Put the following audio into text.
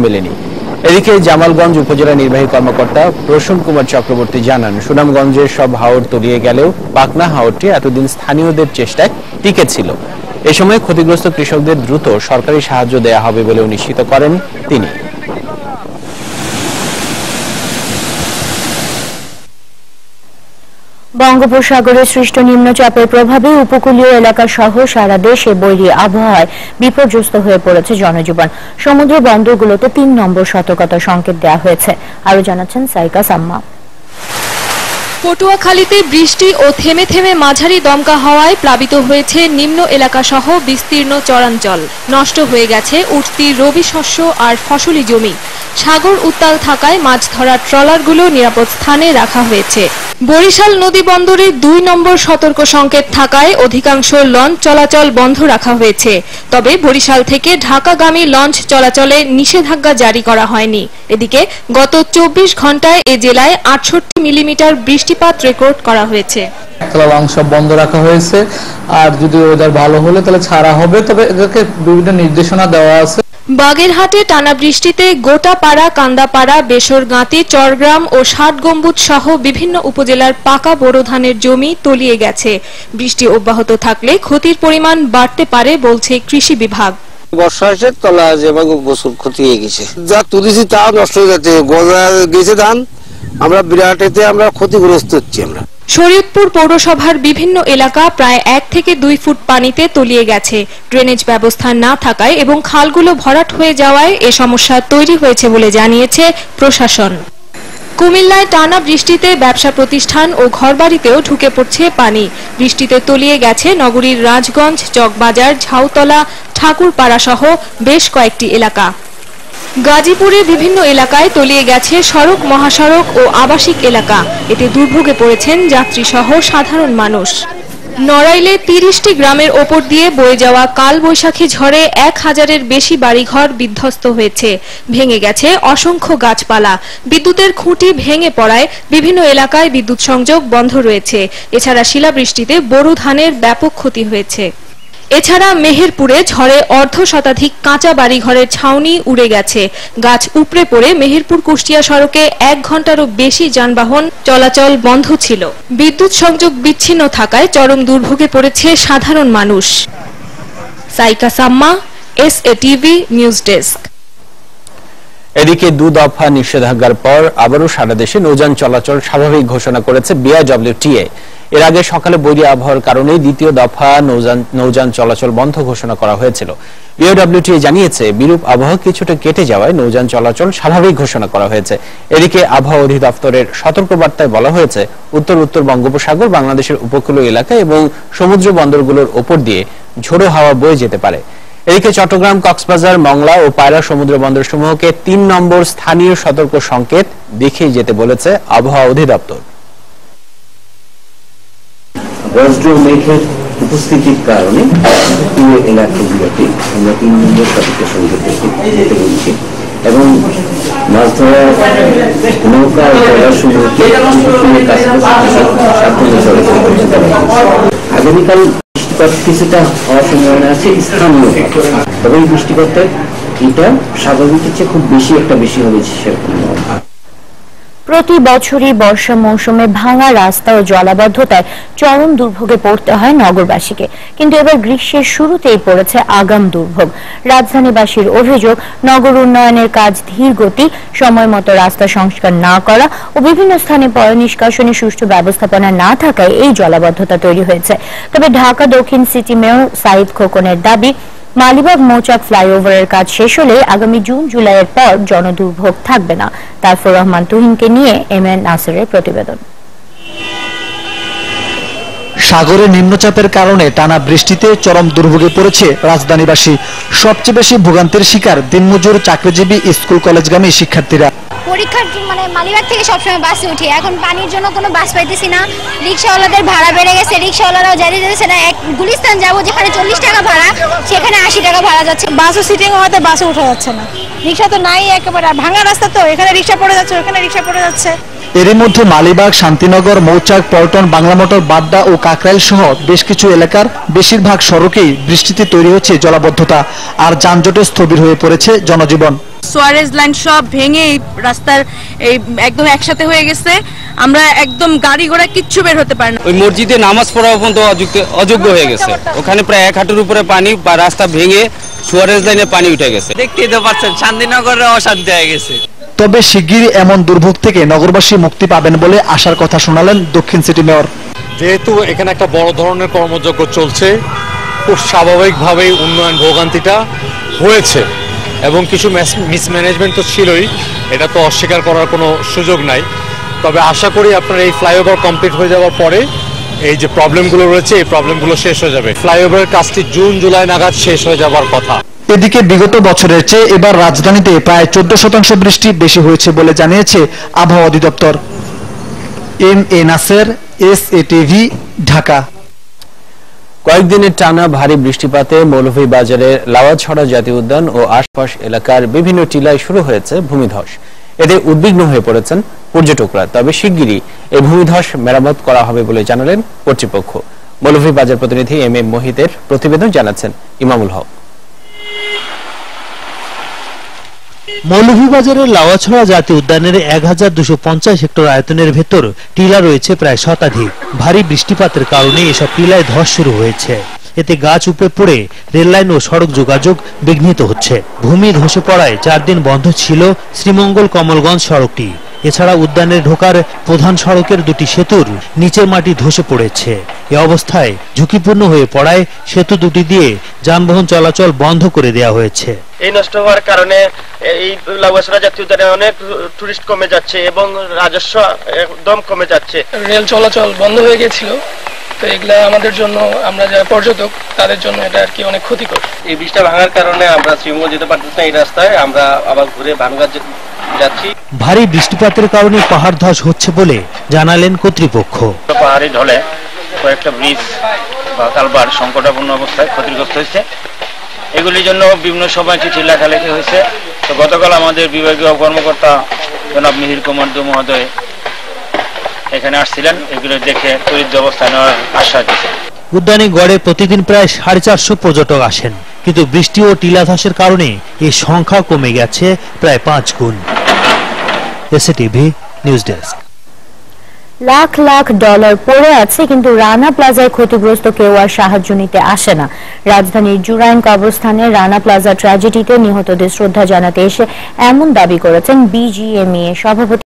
মেলেনি। এদিকে জামালগঞ্জ উপজেলা নির্বাহী কর্মকর্তা প্রসন্ন কুমার চক্রবর্তী জানান, সুনামগঞ্জের সব হাওর তলিয়ে গেলেও পাকনা হাওরটি এতদিন স্থানীয়দের চেষ্টায় টিকে ছিল। এ সময় ক্ষতিগ্রস্ত কৃষকদের দ্রুত সরকারি সাহায্য দেয়া হবে বলেও নিশ্চিত করেন তিনি। বঙ্গোপসাগরে সৃষ্ট নিম্নচাপের প্রভাবে উপকূলীয় এলাকা সহ সারা দেশে বৈরী আবহাওয়ায় বিপর্যস্ত হয়ে পড়েছে জনজীবন। সমুদ্র বন্দরগুলোতে ৩ নম্বর সতর্কতা সংকেত দেওয়া হয়েছে। আরো জানাচ্ছেন সাইকা সাম্মা। পটুয়াখালীতে বৃষ্টি ও থেমে থেমে মাঝারি দমকা হাওয়ায় প্লাবিত হয়েছে নিম্ন এলাকা সহ বিস্তীর্ণ চরাঞ্চল। নষ্ট হয়ে গেছে উঠতি রবি শস্য আর ফসলি জমি। সাগর উত্তাল থাকায় মাছ ধরার ট্রলারগুলো নিরাপদ স্থানে রাখা হয়েছে। বরিশাল নদী বন্দরে ২ নম্বর সতর্ক সংকেত থাকায় অধিকাংশ লঞ্চ চলাচল বন্ধ রাখা হয়েছে। তবে বরিশাল থেকে ঢাকাগামী লঞ্চ চলাচলে নিষেধাজ্ঞা জারি করা হয়নি। এদিকে গত ২৪ ঘন্টায় এ জেলায় ৬৮ মিলিমিটার বৃষ্টিপাত রেকর্ড করা হয়েছে। অংশ বন্ধ রাখা হয়েছে, আর যদি ওয়েদার ভালো হলে তাহলে ছাড়া হবে, তবে এদেরকে বিভিন্ন নির্দেশনা দেওয়া আছে। বাগেরহাটে টানা বৃষ্টিতে গোটাপাড়া, কান্দাপাড়া, বেসরগাঁতি, চরগ্রাম ও ৬০ গম্বুজ সহ বিভিন্ন উপজেলার পাকা বোরো ধানের জমি তলিয়ে গেছে। বৃষ্টি অব্যাহত থাকলে ক্ষতির পরিমাণ বাড়তে পারে বলছে কৃষি বিভাগ। বর্ষা এসে তলা যেভাবে গোসল ক্ষতি হয়ে গেছে, যা তুলেছি তা নষ্ট হয়ে যাচ্ছে, গজা গেছে ধান, আমরা বিরাট এতে আমরা ক্ষতিগ্রস্ত হচ্ছি। আমরা শরীয়তপুর পৌরসভার বিভিন্ন এলাকা প্রায় ১ থেকে ২ ফুট পানিতে তলিয়ে গেছে। ড্রেনেজ ব্যবস্থা না থাকায় এবং খালগুলো ভরাট হয়ে যাওয়ায় এ সমস্যা তৈরি হয়েছে বলে জানিয়েছে প্রশাসন। কুমিল্লায় টানা বৃষ্টিতে ব্যবসা প্রতিষ্ঠান ও ঘরবাড়িতেও ঢুকে পড়ছে পানি। বৃষ্টিতে তলিয়ে গেছে নগরীর রাজগঞ্জ, চকবাজার, ঝাউতলা, ঠাকুরপাড়া সহ বেশ কয়েকটি এলাকা। গাজীপুরে বিভিন্ন এলাকায় তলিয়ে গেছে সড়ক, মহাসড়ক ও আবাসিক এলাকা। এতে দুর্ভোগে পড়েছেন যাত্রী সহ সাধারণ মানুষ। নড়াইলে ৩০টি গ্রামের ওপর দিয়ে বয়ে যাওয়া কালবৈশাখী ঝড়ে ১,০০০-এর বেশি বাড়িঘর বিধ্বস্ত হয়েছে। ভেঙে গেছে অসংখ্য গাছপালা। বিদ্যুতের খুঁটি ভেঙে পড়ায় বিভিন্ন এলাকায় বিদ্যুৎ সংযোগ বন্ধ রয়েছে। এছাড়া শিলাবৃষ্টিতে বোরো ধানের ব্যাপক ক্ষতি হয়েছে। এছাড়া মেহেরপুরে ঝড়ে অর্ধশতাধিক কাঁচা বাড়িঘরের ছাউনি উড়ে গেছে। গাছ উপড়ে পড়ে মেহেরপুর কুষ্টিয়া সড়কে ১ ঘন্টারও বেশি যানবাহন চলাচল বন্ধ ছিল। বিদ্যুৎ সংযোগ বিচ্ছিন্ন থাকায় চরম দুর্ভোগে পড়েছে সাধারণ মানুষ। Saika Samaa, SATV news desk. এদিকে ২ দফা নিষেধাজ্ঞার পর আবারও সারা দেশে নৌযান চলাচল স্বাভাবিক ঘোষণা করেছে বিআইডব্লিউটিএ। এর আগে সকালে বৈরী আবহাওয়ার কারণে দ্বিতীয় দফা নৌযান চলাচল বন্ধ ঘোষণা করা হয়েছিল। বিআইডব্লিউটিএ জানিয়েছে, বিরূপ আবহাওয়া কিছুটা কেটে যাওয়ায় নৌযান চলাচল স্বাভাবিক ঘোষণা করা হয়েছে। এদিকে আবহাওয়া অধিদপ্তরের সতর্কবার্তায় বলা হয়েছে, উত্তর বঙ্গোপসাগর, বাংলাদেশের উপকূলীয় এলাকা এবং সমুদ্র বন্দরগুলোর ওপর দিয়ে ঝোড়ো হাওয়া বয়ে যেতে পারে। এদিকে চট্টগ্রাম, কক্সবাজার, মংলা ও পায়রা সমুদ্র বন্দরসমূহকে ৩ নম্বর স্থানীয় সতর্ক সংকেত দেখিয়ে যেতে বলেছে আবহাওয়া অধিদপ্তর। বজ্র মেঘের উপস্থিতির কারণে পুরো এলাকাগুলোতে আমরা ৩ নম্বর সতর্ক সংকেত যেতে বলছি এবং মাছ ধরার নৌকা সমূহকে সাবধানে চলাচল করতে পারে। আগামীকাল বৃষ্টিপাত কিছুটা হওয়ার সম্ভাবনা আছে স্থানীয়, তবে এই বৃষ্টিপাতের এটা স্বাভাবিকের চেয়ে খুব বেশি হবে সেরকম। প্রতি বছরই বর্ষা মৌসুমে ভাঙা রাস্তা ও জলাবদ্ধতায় চরম দুর্ভোগে পড়তে হয় নগরবাসীকে। কিন্তু এবার গ্রীষ্মের শুরুতেই পড়েছে আগাম দুর্ভোগ। রাজধানীবাসীর অভিযোগ, নগর উন্নয়নের কাজ ধীর গতি, সময় মতো রাস্তা সংস্কার না করা ও বিভিন্ন স্থানে পয় নিষ্কাশনে সুষ্ঠু ব্যবস্থাপনা না থাকায় এই জলাবদ্ধতা তৈরি হয়েছে। তবে ঢাকা দক্ষিণ সিটি মেয়র সাঈদ খোকনের দাবি, মালিবাগ মৌচাক ফ্লাইওভারের কাজ শেষ হলে আগামী জুন-জুলাইয়ের পর জনদুর্ভোগ থাকবে না। তারফর রহমান তুহিনকে নিয়ে এমএন নাসিরের প্রতিবেদন। সাগরে নিম্নচাপের কারণে টানা বৃষ্টিতে চরম দুর্ভোগে পড়েছে রাজধানীবাসী। সবচেয়ে বেশি ভোগান্তির শিকার দিনমজুর, চাকরিজীবী, স্কুল কলেজগামী শিক্ষার্থীরা। পরীক্ষার মালিবাগ থেকে সবসময় বাসে উঠি, এখন পানির জন্য কোনো বাস পাইতেছি না। রিক্সাওয়ালাদের ভাড়া বেড়ে গেছে, রিক্সাওয়ালারাও যাইতে যাচ্ছে না। গুলিস্তান যাবো যেখানে 40 টাকা ভাড়া, সেখানে 80 টাকা ভাড়া যাচ্ছে। বাসও সিটিং হওয়াতে বাসে উঠা যাচ্ছে না, রিক্সা তো নাই একেবারে, ভাঙা রাস্তা তো, এখানে রিক্সা পড়ে যাচ্ছে, ওখানে রিক্সা পড়ে যাচ্ছে। এরই মধ্যে মালিবাগ, শান্তিনগর, মৌচাক, পল্টন, বাংলা মোটর, বাড্ডা ও কাকরাইল সহ বেশ কিছু এলাকার বেশিরভাগ সড়কেই বৃষ্টিতে তৈরি হচ্ছে জলাবদ্ধতা, আর যানজটে স্থবির হয়ে পড়েছে জনজীবন। সোয়ারেজ লাইন সব ভেঙে এই রাস্তার এই একদম একসাথে হয়ে গেছে, আমরা একদম গাড়ি ঘোড়া কিচ্ছু বের হতে পারি না। ওই মসজিদে নামাজ পড়া পর্যন্ত অযোগ্য হয়ে গেছে, ওখানে প্রায় 1 হাঁটুর উপরে পানি বা রাস্তা ভেঙে সুয়ারেজ লাইনে পানি উঠে গেছে। দেখতেই তো পাচ্ছেন শান্তিনগরে অশান্তি হয়ে গেছে। তবে শিগগিরই এমন দুর্ভোগ থেকে নগরবাসী মুক্তি পাবেন বলে আশার কথা শোনালেন দক্ষিণ সিটি মেয়র। যেহেতু এখানে একটা বড় ধরনের কর্মযজ্ঞ চলছে, খুব স্বাভাবিকভাবেই উন্নয়ন ভোগান্তিটা হয়েছে এবং কিছু মিসম্যানেজমেন্ট তো ছিলই, এটা তো অস্বীকার করার কোনো সুযোগ নাই। তবে আশা করি আপনার এই ফ্লাইওভার কমপ্লিট হয়ে যাওয়ার পরে এই যে প্রবলেমগুলো রয়েছে এই প্রবলেমগুলো শেষ হয়ে যাবে। ফ্লাইওভারের কাজটি জুন জুলাই নাগাদ শেষ হয়ে যাওয়ার কথা। এদিকে বিগত বছরের চেয়ে এবার রাজধানীতে প্রায় 14% বৃষ্টি বেশি হয়েছে বলে জানিয়েছে আবহাওয়া অধিদপ্তর। এম.এ. নাসের, SATV, ঢাকা। কয়েকদিনের টানা ভারী বৃষ্টিপাতে মৌলভীবাজারের লাওয়াছড়া জাতীয় উদ্যান ও আশপাশ এলাকার বিভিন্ন টিলায় শুরু হয়েছে ভূমিধস। এতে উদ্বিগ্ন হয়ে পড়েছেন পর্যটকরা। তবে শিগগিরই এই ভূমিধস মেরামত করা হবে বলে জানালেন কর্তৃপক্ষ। মৌলভীবাজার প্রতিনিধি M.M. মোহিতের প্রতিবেদন জানাচ্ছেন ইমামুল হক। মৌলভীবাজারের লাওয়াছড়া জাতীয় উদ্যানের 1250 হেক্টর আয়তনের ভেতর টিলা রয়েছে প্রায় শতাধিক। ভারী বৃষ্টিপাতের কারণে এসব টিলায় ধস শুরু হয়েছে। এতে গাছ উপড়ে পড়ে রেললাইন ও সড়ক যোগাযোগ বিঘ্নিত হচ্ছে। ভূমি ধসে পড়ায় 4 দিন বন্ধ ছিল শ্রীমঙ্গল কমলগঞ্জ সড়কটি। এছাড়া উদ্যানে ঢোকার প্রধান সড়কের 2টি সেতুর নিচের মাটি ধসে পড়েছে। এ অবস্থায় ঝুঁকিপূর্ণ হয়ে পড়ায় সেতু দুটি দিয়ে যানবাহন চলাচল বন্ধ করে দেওয়া হয়েছে। এই নষ্ট হওয়ার কারণে এই লাওয়াছড়া জাতীয় উদ্যানে অনেক টুরিস্ট কমে যাচ্ছে এবং রাজস্ব একদম কমে যাচ্ছে। রেল চলাচল বন্ধ হয়ে গেছিল, তো এগুলা আমাদের জন্য, আমরা যারা পর্যটক তাদের জন্য এটা আর কি অনেক ক্ষতিকর। এই ব্রিজটা ভাঙার কারণে আমরা শ্রীমঙ্গল যেতে পারতেছি না, এই রাস্তায় আমরা আবার ঘুরে ভানুগাছ যাচ্ছি। ভারী বৃষ্টিপাতের কারণে পাহাড় ধস হচ্ছে বলে জানালেন কর্তৃপক্ষ। পাহাড়ি ঢলে কয়েকটা ব্রিজ বা কালভার্ট সংকটাপন্ন অবস্থায় ক্ষতিগ্রস্ত হয়েছে। এগুলির জন্য বিভিন্ন সময় চিঠি লেখালেখি হয়েছে। তো গতকাল আমাদের বিভাগীয় কর্মকর্তা জনাব মিহির কুমার দু মহোদয় এখানে আসছিলেন, এগুলো দেখে তড়িৎ ব্যবস্থা নেওয়ার আশ্বাস দিয়েছেন। উদ্যানে গড়ে প্রতিদিন প্রায় 450 পর্যটক আসেন, কিন্তু বৃষ্টি ও টিলা ধসের কারণে এই সংখ্যা কমে গেছে প্রায় 5 গুণ। SATV news desk. Lakh lakh dollar পড়ে আছে, কিন্তু রানা প্লাজায় ক্ষতিগ্রস্ত কেউ আর সাহায্য নিতে আসে না। রাজধানীর জুরাইন কবরস্থানে রানা প্লাজা ট্র্যাজেডিতে নিহতদের শ্রদ্ধা জানাতে এসে এমন দাবি করেছেন BGMEA সভাপতি